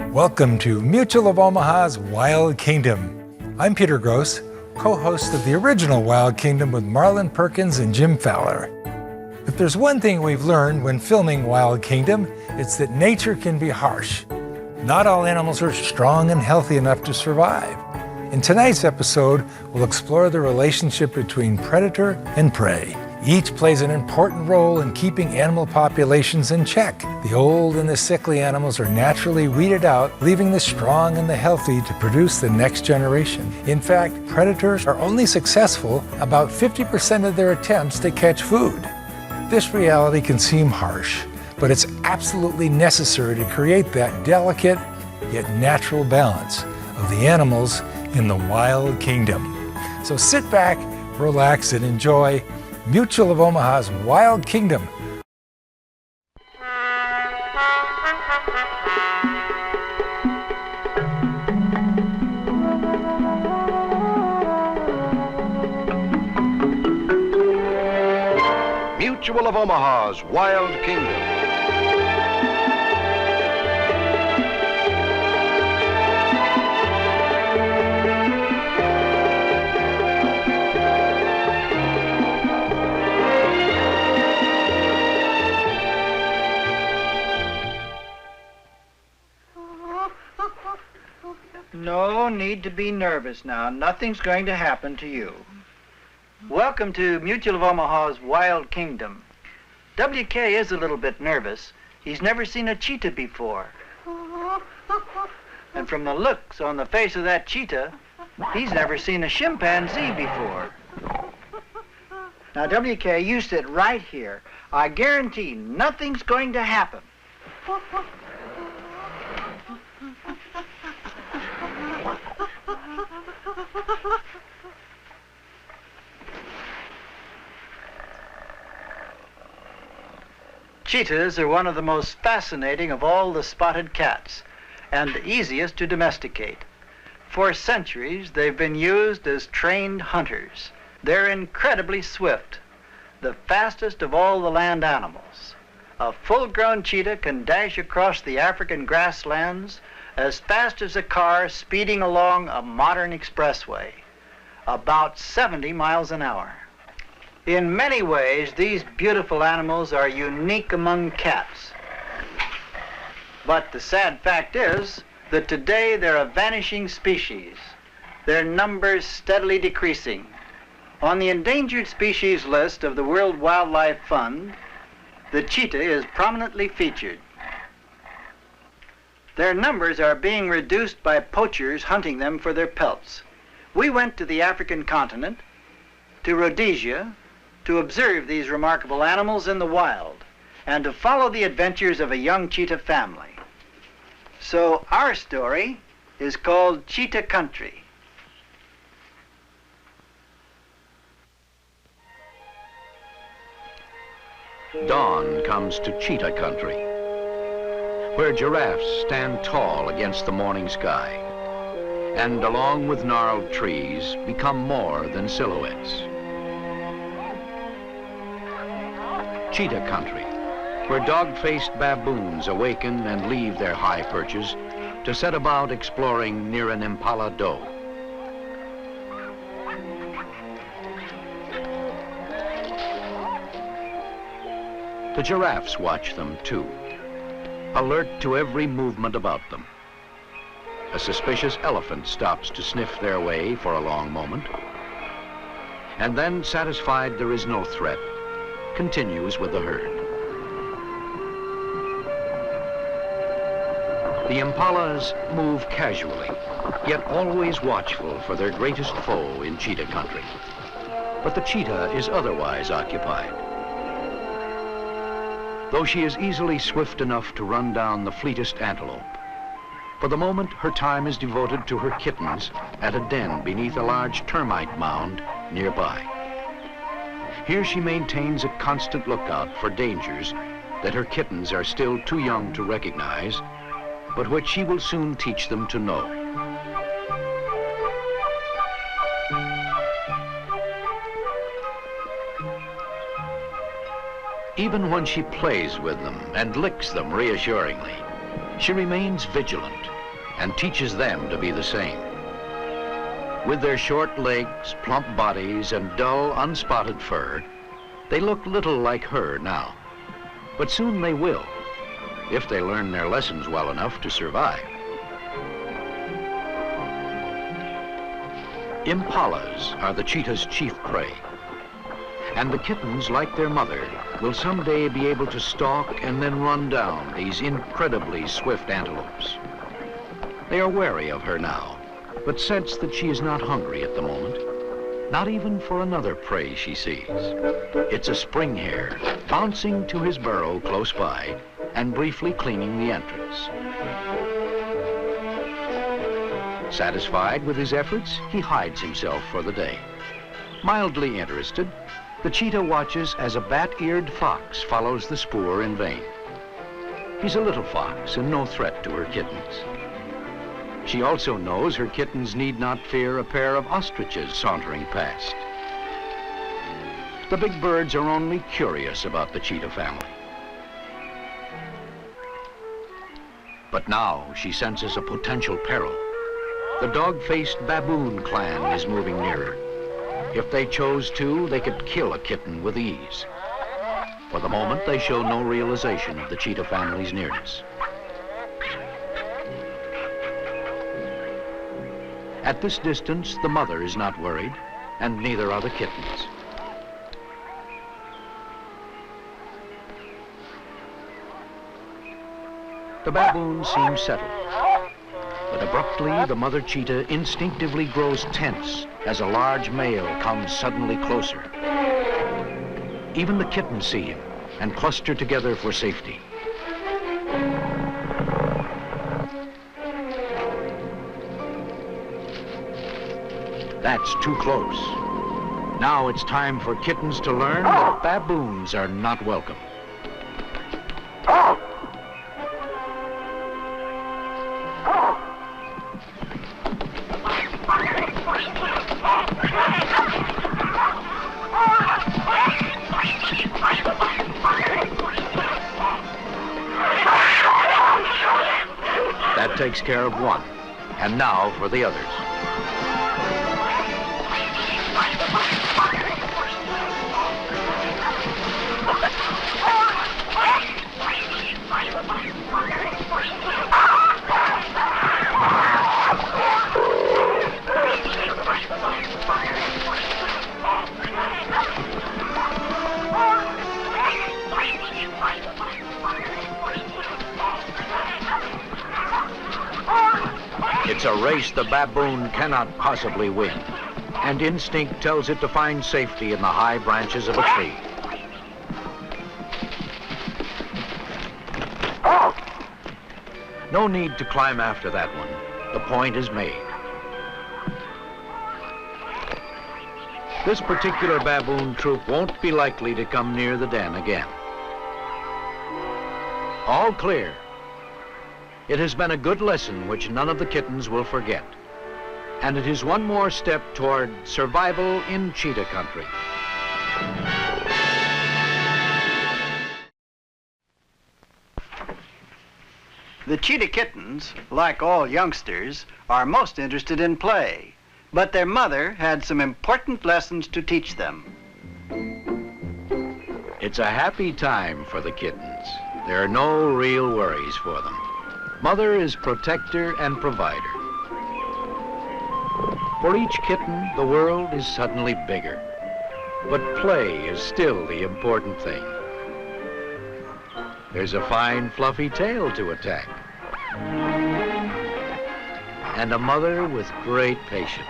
Welcome to Mutual of Omaha's Wild Kingdom. I'm Peter Gross, co-host of the original Wild Kingdom with Marlon Perkins and Jim Fowler. If there's one thing we've learned when filming Wild Kingdom, it's that nature can be harsh. Not all animals are strong and healthy enough to survive. In tonight's episode, we'll explore the relationship between predator and prey. Each plays an important role in keeping animal populations in check. The old and the sickly animals are naturally weeded out, leaving the strong and the healthy to produce the next generation. In fact, predators are only successful about 50% of their attempts to catch food. This reality can seem harsh, but it's absolutely necessary to create that delicate yet natural balance of the animals in the Wild Kingdom. So sit back, relax, and enjoy Mutual of Omaha's Wild Kingdom. Mutual of Omaha's Wild Kingdom. No need to be nervous now. Nothing's going to happen to you. Welcome to Mutual of Omaha's Wild Kingdom. WK is a little bit nervous. He's never seen a cheetah before. And from the looks on the face of that cheetah, he's never seen a chimpanzee before. Now, WK, you sit right here. I guarantee nothing's going to happen. Cheetahs are one of the most fascinating of all the spotted cats and the easiest to domesticate. For centuries, they've been used as trained hunters. They're incredibly swift, the fastest of all the land animals. A full-grown cheetah can dash across the African grasslands as fast as a car speeding along a modern expressway, about 70 miles an hour. In many ways, these beautiful animals are unique among cats. But the sad fact is that today they're a vanishing species, their numbers steadily decreasing. On the endangered species list of the World Wildlife Fund, the cheetah is prominently featured. Their numbers are being reduced by poachers hunting them for their pelts. We went to the African continent, to Rhodesia, to observe these remarkable animals in the wild and to follow the adventures of a young cheetah family. So our story is called Cheetah Country. Dawn comes to Cheetah Country, where giraffes stand tall against the morning sky and along with gnarled trees become more than silhouettes. Cheetah Country, where dog-faced baboons awaken and leave their high perches to set about exploring near an impala doe. The giraffes watch them too, alert to every movement about them. A suspicious elephant stops to sniff their way for a long moment, and then, satisfied there is no threat, continues with the herd. The impalas move casually, yet always watchful for their greatest foe in Cheetah Country. But the cheetah is otherwise occupied. Though she is easily swift enough to run down the fleetest antelope, for the moment her time is devoted to her kittens at a den beneath a large termite mound nearby. Here she maintains a constant lookout for dangers that her kittens are still too young to recognize, but which she will soon teach them to know. Even when she plays with them and licks them reassuringly, She remains vigilant and teaches them to be the same. With their short legs, plump bodies, and dull, unspotted fur, they look little like her now. But soon they will, if they learn their lessons well enough to survive. Impalas are the cheetah's chief prey, and the kittens, like their mother, will someday be able to stalk and then run down these incredibly swift antelopes. They are wary of her now, but sense that she is not hungry at the moment, not even for another prey she sees. It's a spring hare, bouncing to his burrow close by and briefly cleaning the entrance. Satisfied with his efforts, he hides himself for the day. Mildly interested, the cheetah watches as a bat-eared fox follows the spoor in vain. He's a little fox and no threat to her kittens. She also knows her kittens need not fear a pair of ostriches sauntering past. The big birds are only curious about the cheetah family. But now she senses a potential peril. The dog-faced baboon clan is moving nearer. If they chose to, they could kill a kitten with ease. For the moment, they show no realization of the cheetah family's nearness. At this distance, the mother is not worried, and neither are the kittens. The baboon seems settled. But abruptly, the mother cheetah instinctively grows tense as a large male comes suddenly closer. Even the kittens see him and cluster together for safety. That's too close. Now it's time for kittens to learn that baboons are not welcome. That takes care of one. And now for the others. It's a race the baboon cannot possibly win, and instinct tells it to find safety in the high branches of a tree. No need to climb after that one. The point is made. This particular baboon troop won't be likely to come near the den again. All clear. It has been a good lesson which none of the kittens will forget. And it is one more step toward survival in cheetah country. The cheetah kittens, like all youngsters, are most interested in play, but their mother had some important lessons to teach them. It's a happy time for the kittens. There are no real worries for them. Mother is protector and provider. For each kitten, the world is suddenly bigger. But play is still the important thing. There's a fine, fluffy tail to attack. And a mother with great patience.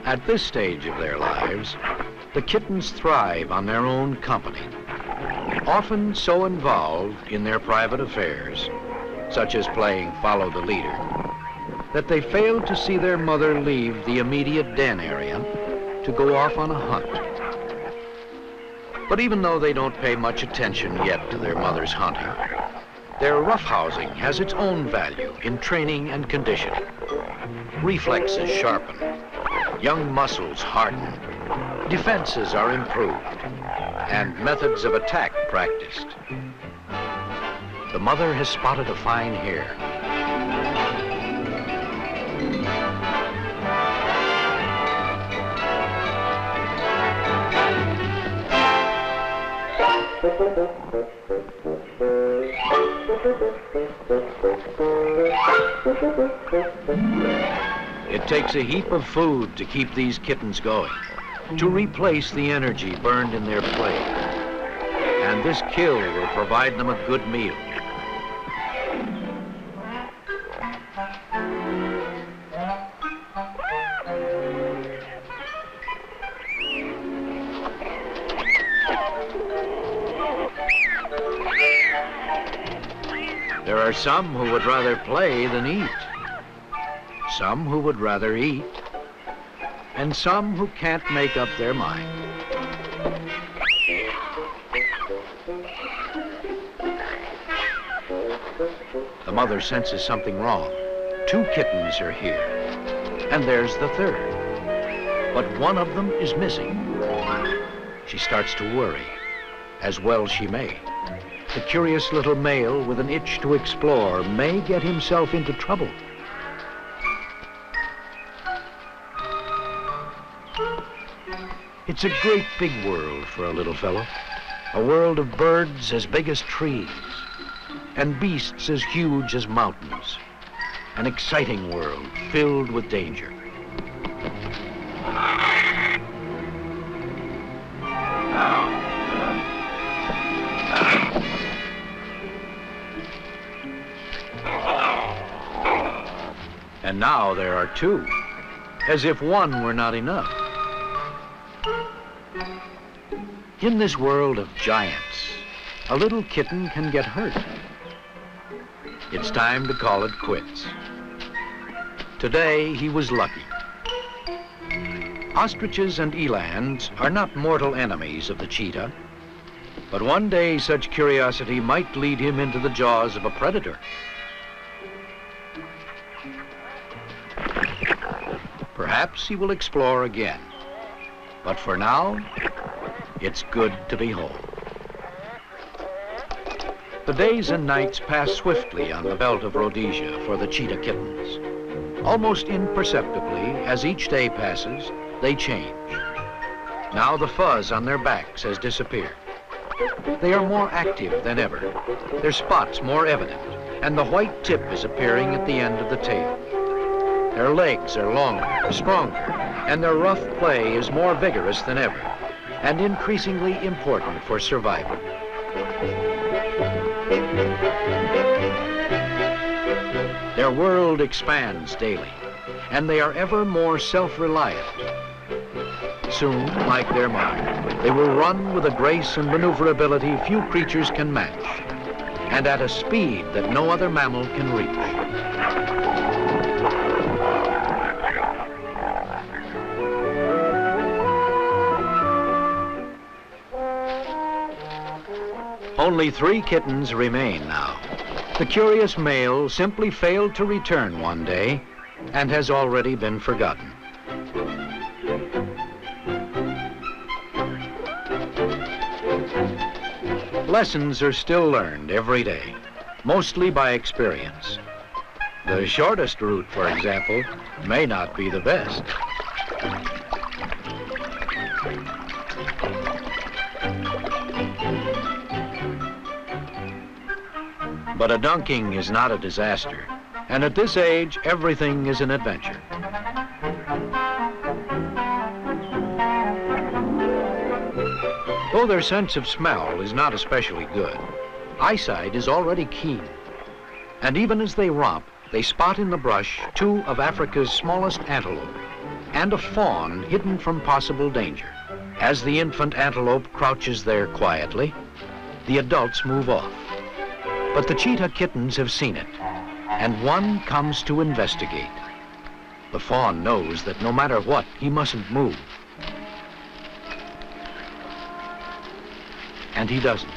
At this stage of their lives, the kittens thrive on their own company, often so involved in their private affairs, such as playing follow the leader, that they fail to see their mother leave the immediate den area to go off on a hunt. But even though they don't pay much attention yet to their mother's hunting, their roughhousing has its own value in training and conditioning. Reflexes sharpen, young muscles harden, defenses are improved, and methods of attack practiced. The mother has spotted a fine hare. It takes a heap of food to keep these kittens going, to replace the energy burned in their play. And this kill will provide them a good meal. There are some who would rather play than eat, some who would rather eat, and some who can't make up their mind. The mother senses something wrong. 2 kittens are here, and there's the third, but one of them is missing. She starts to worry, as well she may. The curious little male with an itch to explore may get himself into trouble. It's a great big world for a little fellow. A world of birds as big as trees and beasts as huge as mountains. An exciting world filled with danger. And now there are 2, as if one were not enough. In this world of giants, a little kitten can get hurt. It's time to call it quits. Today, he was lucky. Ostriches and elands are not mortal enemies of the cheetah, but one day such curiosity might lead him into the jaws of a predator. Perhaps he will explore again, but for now, it's good to be home. The days and nights pass swiftly on the belt of Rhodesia for the cheetah kittens. Almost imperceptibly, as each day passes, they change. Now the fuzz on their backs has disappeared. They are more active than ever, their spots more evident, and the white tip is appearing at the end of the tail. Their legs are longer, stronger, and their rough play is more vigorous than ever, and increasingly important for survival. Their world expands daily, and they are ever more self-reliant. Soon, like their mother, they will run with a grace and maneuverability few creatures can match, and at a speed that no other mammal can reach. Only 3 kittens remain now. The curious male simply failed to return one day and has already been forgotten. Lessons are still learned every day, mostly by experience. The shortest route, for example, may not be the best. But a dunking is not a disaster, and at this age, everything is an adventure. Though their sense of smell is not especially good, eyesight is already keen. And even as they romp, they spot in the brush 2 of Africa's smallest antelope and a fawn hidden from possible danger. As the infant antelope crouches there quietly, the adults move off. But the cheetah kittens have seen it, and one comes to investigate. The fawn knows that no matter what, he mustn't move. and he doesn't.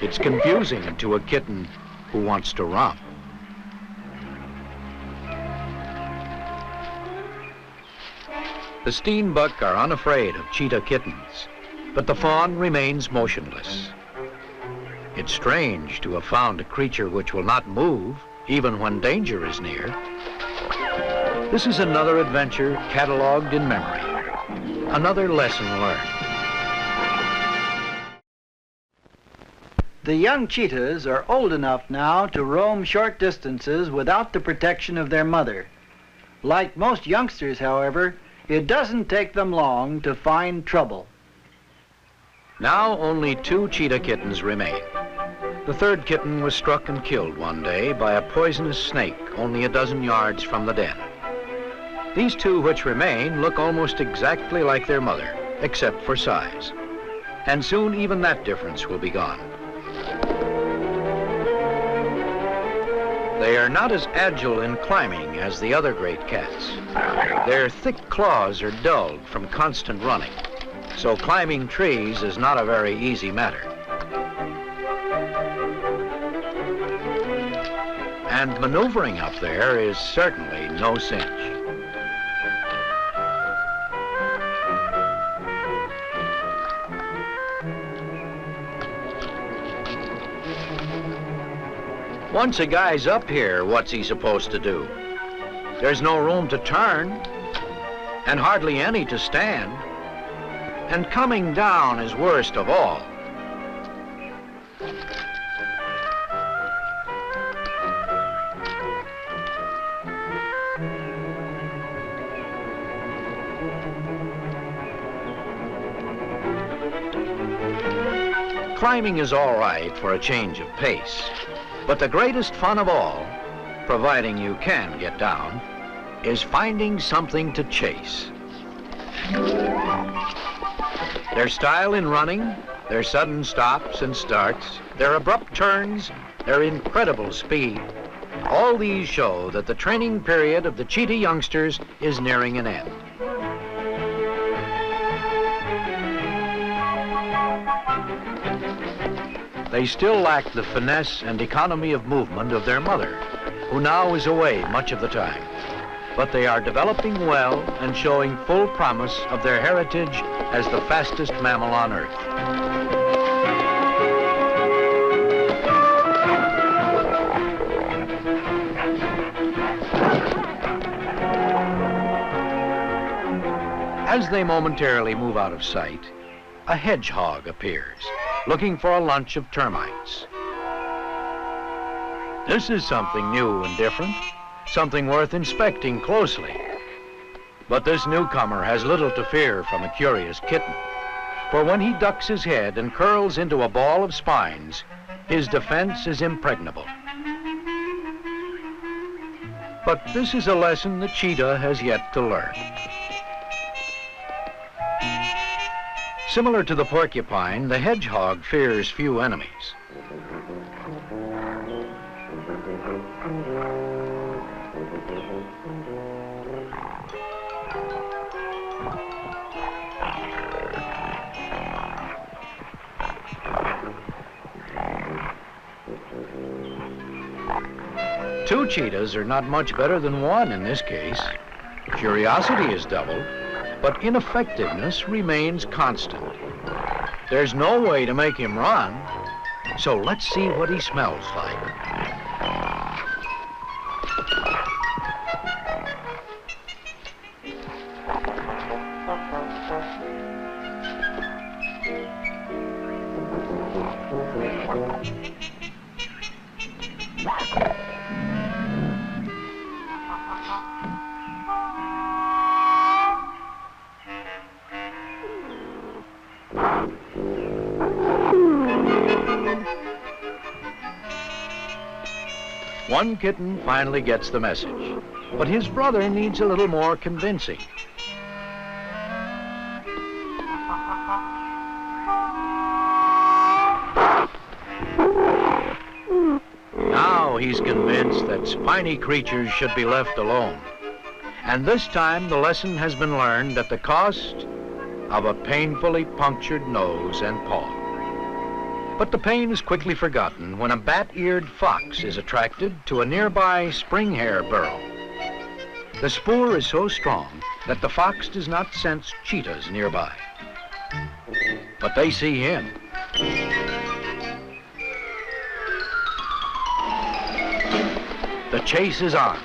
It's confusing to a kitten who wants to romp. The steenbuck are unafraid of cheetah kittens, but the fawn remains motionless. It's strange to have found a creature which will not move, even when danger is near. This is another adventure cataloged in memory, another lesson learned. The young cheetahs are old enough now to roam short distances without the protection of their mother. Like most youngsters, however, it doesn't take them long to find trouble. Now only 2 cheetah kittens remain. The third kitten was struck and killed one day by a poisonous snake only a dozen yards from the den. These 2 which remain look almost exactly like their mother, except for size. And soon even that difference will be gone. They are not as agile in climbing as the other great cats. Their thick claws are dulled from constant running, so climbing trees is not a very easy matter. And maneuvering up there is certainly no cinch. Once a guy's up here, what's he supposed to do? There's no room to turn, and hardly any to stand. And coming down is worst of all. Climbing is all right for a change of pace. But the greatest fun of all, providing you can get down, is finding something to chase. Their style in running, their sudden stops and starts, their abrupt turns, their incredible speed, all these show that the training period of the cheetah youngsters is nearing an end. They still lack the finesse and economy of movement of their mother, who now is away much of the time. But they are developing well and showing full promise of their heritage as the fastest mammal on Earth. As they momentarily move out of sight, a hedgehog appears, looking for a lunch of termites. This is something new and different, something worth inspecting closely. But this newcomer has little to fear from a curious kitten, for when he ducks his head and curls into a ball of spines, his defense is impregnable. But this is a lesson the cheetah has yet to learn. Similar to the porcupine, the hedgehog fears few enemies. Two cheetahs are not much better than one in this case. Curiosity is doubled, but ineffectiveness remains constant. There's no way to make him run, so let's see what he smells like. One kitten finally gets the message, but his brother needs a little more convincing. Now now he's convinced that spiny creatures should be left alone. And this time the lesson has been learned at the cost of a painfully punctured nose and paw. But the pain is quickly forgotten when a bat-eared fox is attracted to a nearby spring hare burrow. The spoor is so strong that the fox does not sense cheetahs nearby. But they see him. The chase is on.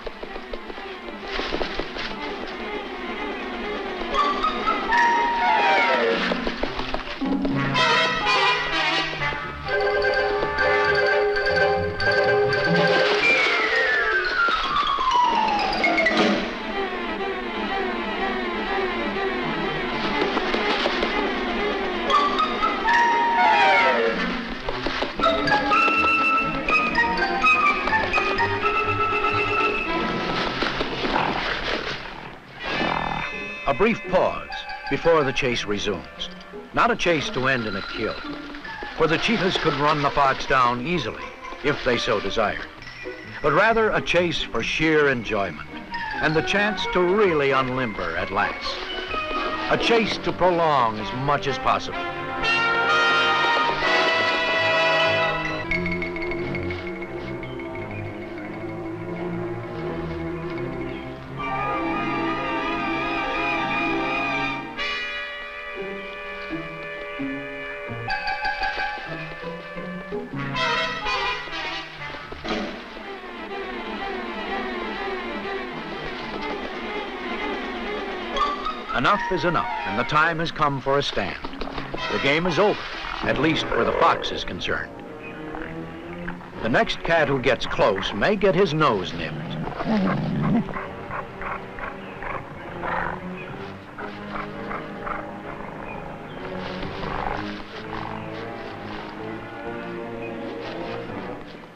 A brief pause before the chase resumes. Not a chase to end in a kill, for the cheetahs could run the fox down easily if they so desired, but rather a chase for sheer enjoyment and the chance to really unlimber at last. A chase to prolong as much as possible. Enough is enough, and the time has come for a stand. The game is over, at least where the fox is concerned. The next cat who gets close may get his nose nipped.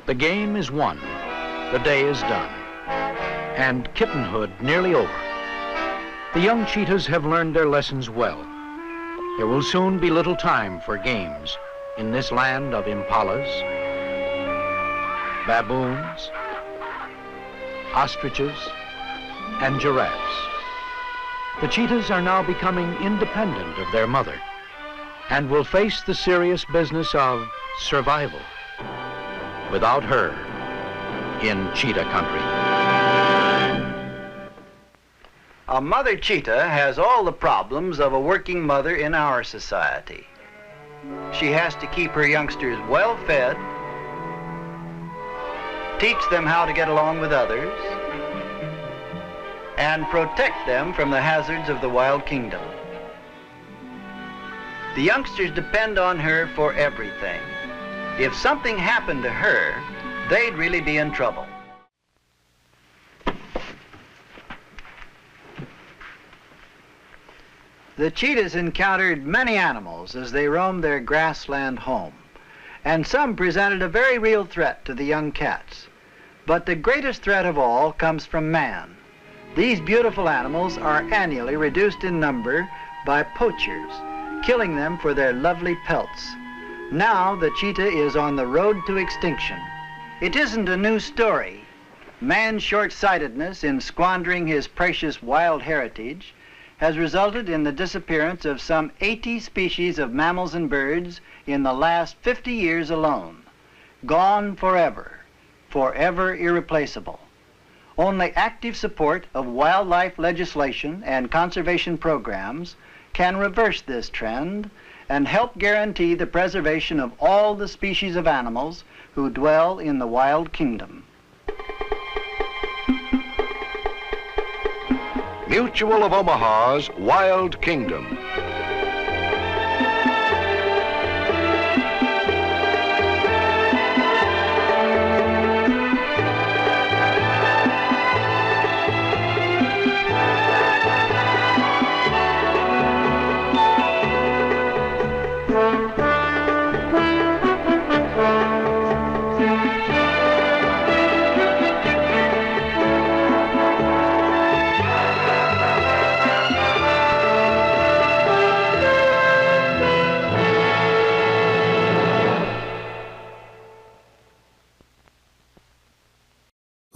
The game is won, the day is done, and kittenhood nearly over. The young cheetahs have learned their lessons well. There will soon be little time for games in this land of impalas, baboons, ostriches, and giraffes. The cheetahs are now becoming independent of their mother and will face the serious business of survival without her in cheetah country. A mother cheetah has all the problems of a working mother in our society. She has to keep her youngsters well fed, teach them how to get along with others, and protect them from the hazards of the wild kingdom. The youngsters depend on her for everything. If something happened to her, they'd really be in trouble. The cheetahs encountered many animals as they roamed their grassland home, and some presented a very real threat to the young cats. But the greatest threat of all comes from man. These beautiful animals are annually reduced in number by poachers, killing them for their lovely pelts. Now the cheetah is on the road to extinction. It isn't a new story. Man's short-sightedness in squandering his precious wild heritage has resulted in the disappearance of some 80 species of mammals and birds in the last 50 years alone. Gone forever, forever irreplaceable. Only active support of wildlife legislation and conservation programs can reverse this trend and help guarantee the preservation of all the species of animals who dwell in the wild kingdom. Mutual of Omaha's Wild Kingdom.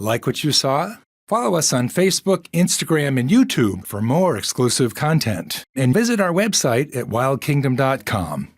Like what you saw? Follow us on Facebook, Instagram, and YouTube for more exclusive content. And visit our website at wildkingdom.com.